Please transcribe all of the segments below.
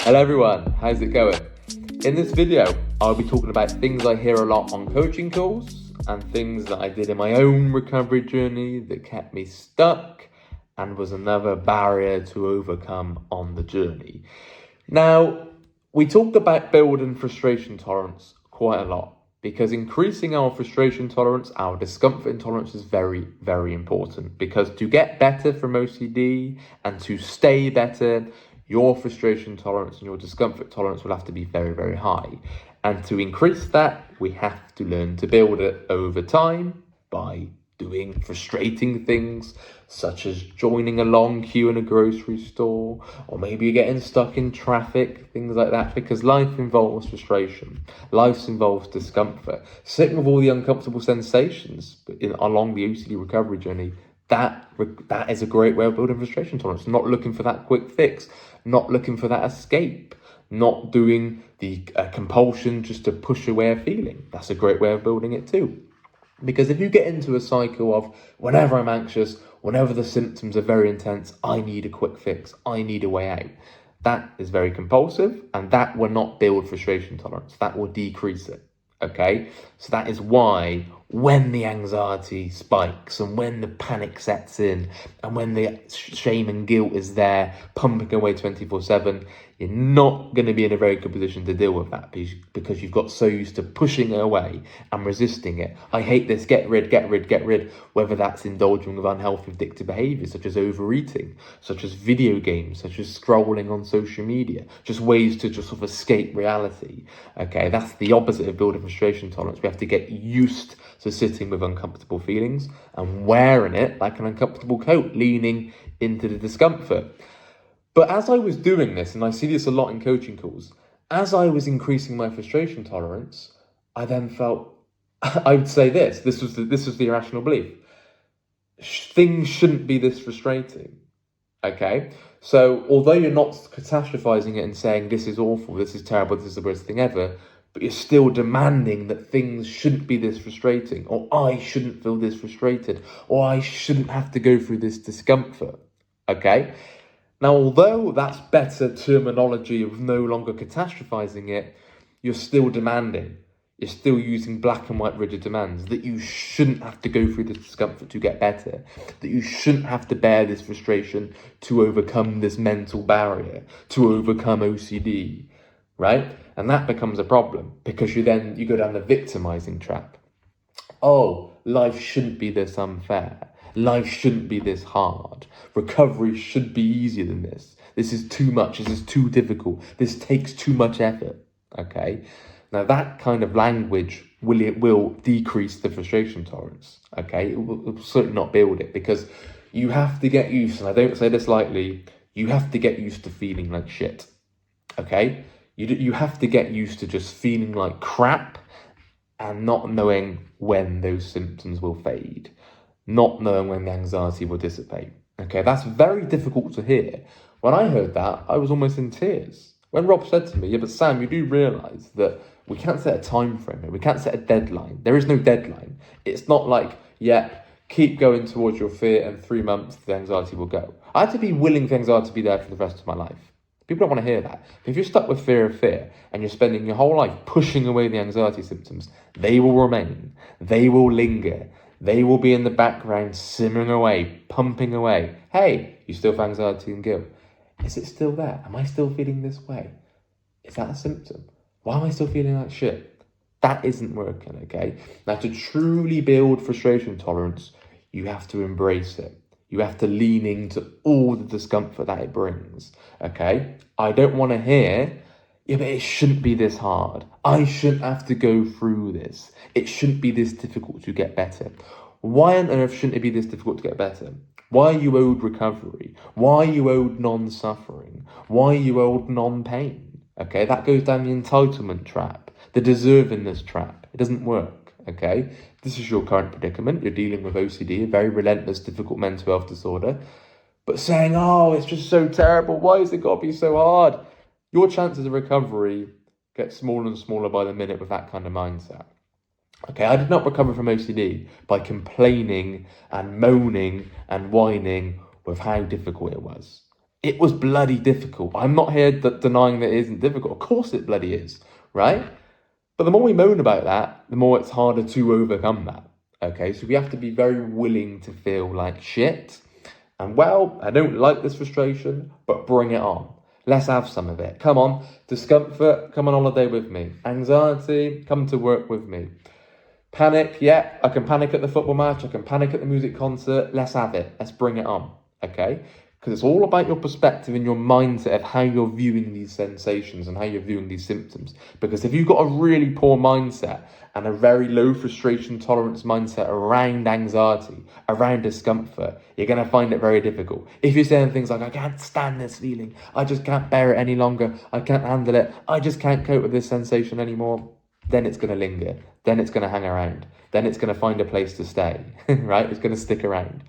Hello everyone, how's it going? In this video, I'll be talking about things I hear a lot on coaching calls and things that I did in my own recovery journey that kept me stuck and was another barrier to overcome on the journey. Now, we talked about building frustration tolerance quite a lot because increasing our frustration tolerance, our discomfort intolerance is very, very important, because to get better from OCD and to stay better, your frustration tolerance and your discomfort tolerance will have to be very, very high. And to increase that, we have to learn to build it over time by doing frustrating things, such as joining a long queue in a grocery store, or maybe you're getting stuck in traffic, things like that, because life involves frustration. Life involves discomfort. Sitting with all the uncomfortable sensations along the OCD recovery journey, that is a great way of building frustration tolerance. Not looking for that quick fix, not looking for that escape, not doing the compulsion just to push away a feeling. That's a great way of building it too. Because if you get into a cycle of whenever I'm anxious, whenever the symptoms are very intense, I need a quick fix, I need a way out, that is very compulsive, and that will not build frustration tolerance. That will decrease it. Okay, so that is why when the anxiety spikes and when the panic sets in and when the shame and guilt is there pumping away 24/7, you're not going to be in a very good position to deal with that because you've got so used to pushing it away and resisting it. I hate this, get rid, whether that's indulging with unhealthy addictive behaviors such as overeating, such as video games, such as scrolling on social media, just ways to just sort of escape reality. Okay, that's the opposite of building frustration tolerance. We have to get used to sitting with uncomfortable feelings and wearing it like an uncomfortable coat, leaning into the discomfort. But as I was doing this, and I see this a lot in coaching calls, as I was increasing my frustration tolerance, I then felt, I would say this was the irrational belief. Things shouldn't be this frustrating, okay? So although you're not catastrophizing it and saying, this is awful, this is terrible, this is the worst thing ever, but you're still demanding that things shouldn't be this frustrating, or I shouldn't feel this frustrated, or I shouldn't have to go through this discomfort, okay? Now, although that's better terminology of no longer catastrophizing it, you're still demanding. You're still using black and white rigid demands that you shouldn't have to go through this discomfort to get better, that you shouldn't have to bear this frustration to overcome this mental barrier, to overcome OCD, right? And that becomes a problem because you go down the victimizing trap. Oh, life shouldn't be this unfair. Life shouldn't be this hard. Recovery should be easier than this. This is too much. This is too difficult. This takes too much effort. Okay? Now that kind of language will decrease the frustration tolerance. Okay? It will certainly not build it, because you have to get used, and I don't say this lightly, you have to get used to feeling like shit. Okay? You have to get used to just feeling like crap and not knowing when those symptoms will fade, not knowing when the anxiety will dissipate. Okay, that's very difficult to hear. When I heard that, I was almost in tears. When Rob said to me, yeah, but Sam, you do realise that we can't set a time frame here. We can't set a deadline. There is no deadline. It's not like, yeah, keep going towards your fear and 3 months the anxiety will go. I had to be willing for anxiety to be there for the rest of my life. People don't want to hear that. If you're stuck with fear and you're spending your whole life pushing away the anxiety symptoms, they will remain. They will linger. They will be in the background, simmering away, pumping away. Hey, you still have anxiety and guilt. Is it still there? Am I still feeling this way? Is that a symptom? Why am I still feeling like shit? That isn't working, okay? Now, to truly build frustration tolerance, you have to embrace it. You have to lean into all the discomfort that it brings, okay? I don't want to hear, yeah, but it shouldn't be this hard. I shouldn't have to go through this. It shouldn't be this difficult to get better. Why on earth shouldn't it be this difficult to get better? Why are you owed recovery? Why are you owed non-suffering? Why are you owed non-pain? Okay, that goes down the entitlement trap, the deservingness trap. It doesn't work, okay? This is your current predicament. You're dealing with OCD, a very relentless, difficult mental health disorder. But saying, oh, it's just so terrible. Why has it got to be so hard? Your chances of recovery get smaller and smaller by the minute with that kind of mindset. Okay, I did not recover from OCD by complaining and moaning and whining with how difficult it was. It was bloody difficult. I'm not here denying that it isn't difficult. Of course it bloody is, right? But the more we moan about that, the more it's harder to overcome that. Okay, so we have to be very willing to feel like shit. And well, I don't like this frustration, but bring it on. Let's have some of it. Come on, discomfort, come on holiday with me. Anxiety, come to work with me. Panic, yeah, I can panic at the football match, I can panic at the music concert. Let's have it. Let's bring it on, okay? Because it's all about your perspective and your mindset of how you're viewing these sensations and how you're viewing these symptoms. Because if you've got a really poor mindset and a very low frustration tolerance mindset around anxiety, around discomfort, you're going to find it very difficult. If you're saying things like, I can't stand this feeling, I just can't bear it any longer, I can't handle it, I just can't cope with this sensation anymore, then it's going to linger, then it's going to hang around, then it's going to find a place to stay, right? It's going to stick around.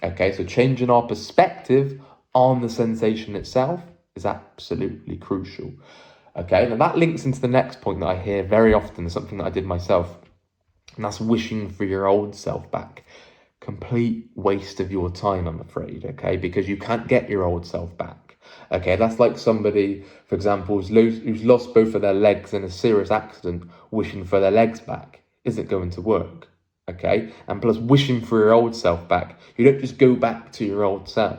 Okay, so changing our perspective on the sensation itself is absolutely crucial. Okay, now that links into the next point that I hear very often, something that I did myself, and that's wishing for your old self back. Complete waste of your time, I'm afraid, okay, because you can't get your old self back. Okay, that's like somebody, for example, who's lost both of their legs in a serious accident, wishing for their legs back. Is it going to work? Okay, and plus wishing for your old self back, you don't just go back to your old self.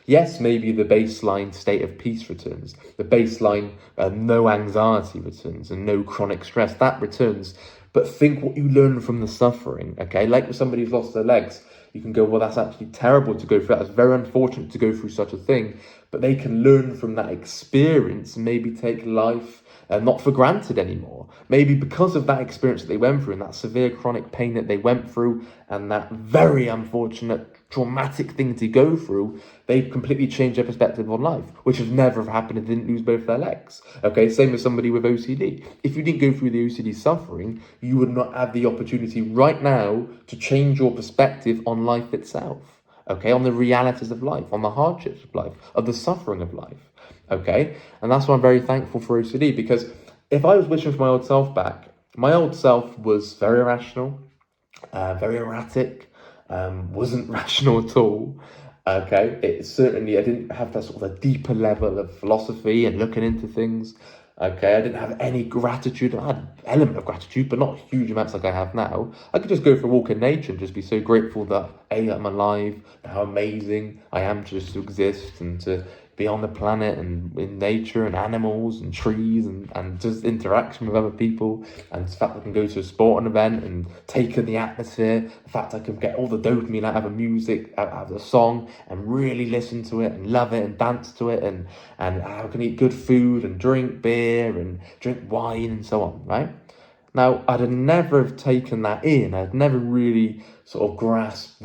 Yes, maybe the baseline state of peace returns, the baseline no anxiety returns and no chronic stress, that returns, but think what you learn from the suffering, okay? Like with somebody who's lost their legs, you can go, well, that's actually terrible to go through that, it's very unfortunate to go through such a thing, but they can learn from that experience and maybe take life not for granted anymore. Maybe because of that experience that they went through and that severe chronic pain that they went through and that very unfortunate traumatic thing to go through, they completely changed their perspective on life, which would never have happened if they didn't lose both their legs. Okay, same with somebody with OCD. If you didn't go through the OCD suffering, you would not have the opportunity right now to change your perspective on life itself. Okay, on the realities of life, on the hardships of life, of the suffering of life. Okay, and that's why I'm very thankful for OCD, because if I was wishing for my old self back, my old self was very irrational, very erratic, wasn't rational at all. Okay, it certainly, I didn't have that sort of a deeper level of philosophy and looking into things. Okay, I didn't have any gratitude. I had an element of gratitude, but not huge amounts like I have now. I could just go for a walk in nature and just be so grateful that A, I'm alive, how amazing I am just to exist and to be on the planet and in nature and animals and trees and just interaction with other people, and the fact I can go to a sporting event and take in the atmosphere, the fact I can get all the dopamine out of a music, out of a song and really listen to it and love it and dance to it, and I can eat good food and drink beer and drink wine and so on, right? Now, I'd have never have taken that in. I'd never really sort of grasped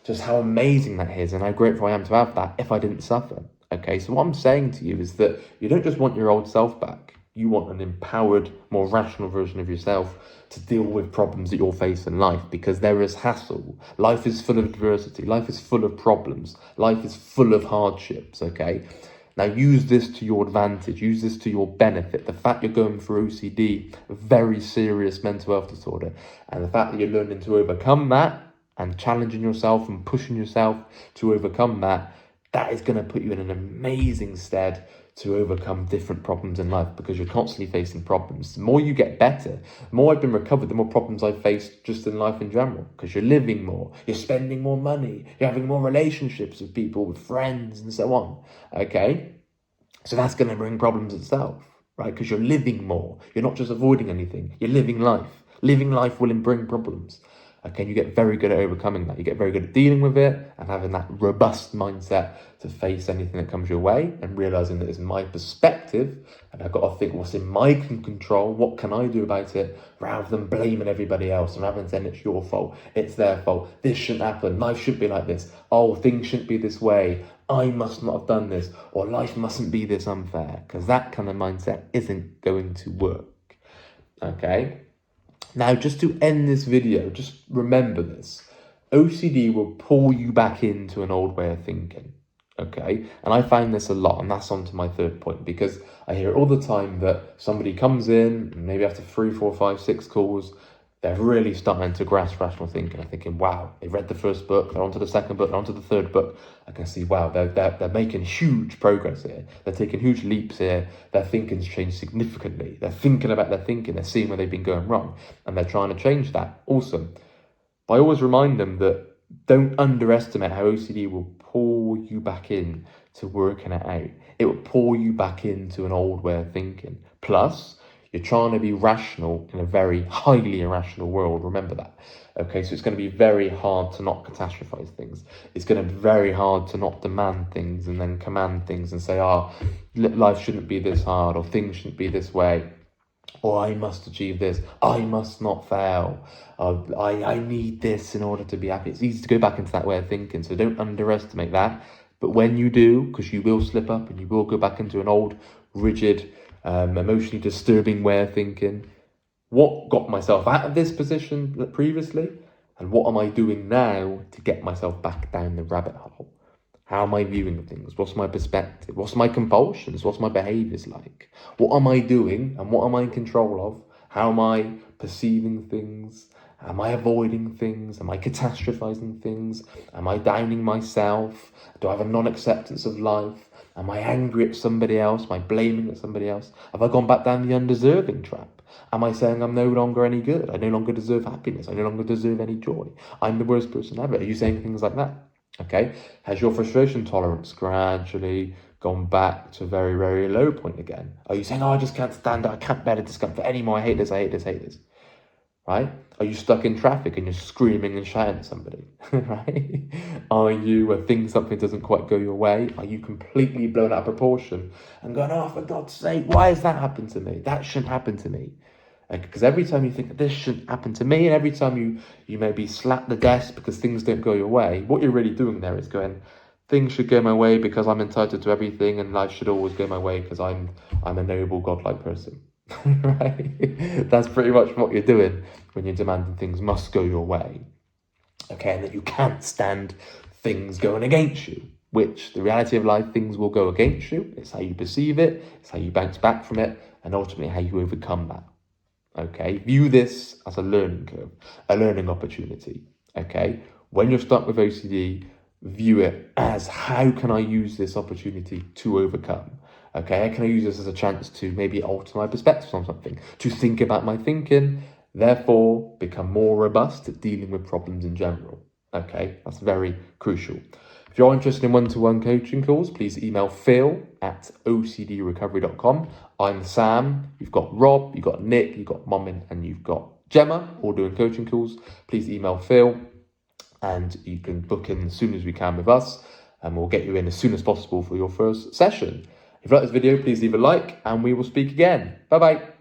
just how amazing that is and how grateful I am to have that if I didn't suffer. Okay, so what I'm saying to you is that you don't just want your old self back. You want an empowered, more rational version of yourself to deal with problems that you'll face in life, because there is hassle. Life is full of adversity. Life is full of problems. Life is full of hardships, okay? Now use this to your advantage. Use this to your benefit. The fact you're going through OCD, a very serious mental health disorder, and the fact that you're learning to overcome that and challenging yourself and pushing yourself to overcome that, that is going to put you in an amazing stead to overcome different problems in life, because you're constantly facing problems. The more you get better, the more I've been recovered, the more problems I've faced just in life in general, because you're living more, you're spending more money, you're having more relationships with people, with friends and so on, okay? So that's going to bring problems itself, right? Because you're living more. You're not just avoiding anything, you're living life. Living life will bring problems. Okay, you get very good at overcoming that. You get very good at dealing with it and having that robust mindset to face anything that comes your way, and realizing that it's my perspective and I've got to think what's in my control, what can I do about it, rather than blaming everybody else and rather than saying it's your fault, it's their fault, this shouldn't happen, life shouldn't be like this, oh, things shouldn't be this way, I must not have done this, or life mustn't be this unfair, because that kind of mindset isn't going to work. Okay? Now, just to end this video, just remember this. OCD will pull you back into an old way of thinking, okay? And I find this a lot, and that's on to my third point, because I hear all the time that somebody comes in, maybe after 3, 4, 5, 6 calls, they're really starting to grasp rational thinking. I'm thinking, wow, they've read the first book, they're on to the second book, they're on to the third book. I can see, wow, they're making huge progress here. They're taking huge leaps here. Their thinking's changed significantly. They're thinking about their thinking. They're seeing where they've been going wrong, and they're trying to change that. Awesome. But I always remind them that don't underestimate how OCD will pull you back in to working it out. It will pull you back into an old way of thinking. Plus, you're trying to be rational in a very highly irrational world. Remember that. Okay, so it's going to be very hard to not catastrophize things. It's going to be very hard to not demand things and then command things and say, life shouldn't be this hard, or things shouldn't be this way, or I must achieve this, I must not fail, I need this in order to be happy. It's easy to go back into that way of thinking, so don't underestimate that. But when you do, because you will slip up and you will go back into an old, rigid, emotionally disturbing way of thinking, what got myself out of this position previously, and what am I doing now to get myself back down the rabbit hole? How am I viewing things? What's my perspective? What's my compulsions? What's my behaviours like? What am I doing and what am I in control of? How am I perceiving things? Am I avoiding things? Am I catastrophizing things? Am I downing myself? Do I have a non-acceptance of life? Am I angry at somebody else? Am I blaming at somebody else? Have I gone back down the undeserving trap? Am I saying I'm no longer any good? I no longer deserve happiness. I no longer deserve any joy. I'm the worst person ever. Are you saying things like that? Okay. Has your frustration tolerance gradually gone back to a very, very low point again? Are you saying, I just can't stand it. I can't bear the discomfort anymore. I hate this. I hate this. I hate this. Right? Are you stuck in traffic and you're screaming and shouting at somebody? Right? Are you, when something doesn't quite go your way, are you completely blown out of proportion and going, oh, for God's sake, why has that happened to me? That shouldn't happen to me. Because every time you think this shouldn't happen to me, and every time you maybe slap the desk because things don't go your way, what you're really doing there is going, things should go my way because I'm entitled to everything, and life should always go my way because I'm a noble, godlike person. Right? That's pretty much what you're doing when you're demanding things must go your way. Okay, and that you can't stand things going against you, which the reality of life, things will go against you. It's how you perceive it, it's how you bounce back from it, and ultimately how you overcome that. Okay, view this as a learning curve, a learning opportunity. Okay, when you're stuck with OCD, view it as, how can I use this opportunity to overcome? Okay, how can I use this as a chance to maybe alter my perspectives on something, to think about my thinking, therefore become more robust at dealing with problems in general. Okay, that's very crucial. If you're interested in one-to-one coaching calls, please email phil@ocdrecovery.com. I'm Sam, you've got Rob, you've got Nick, you've got Momin, and you've got Gemma, all doing coaching calls. Please email Phil, and you can book in as soon as we can with us, and we'll get you in as soon as possible for your first session. If you like this video, please leave a like, and we will speak again. Bye-bye.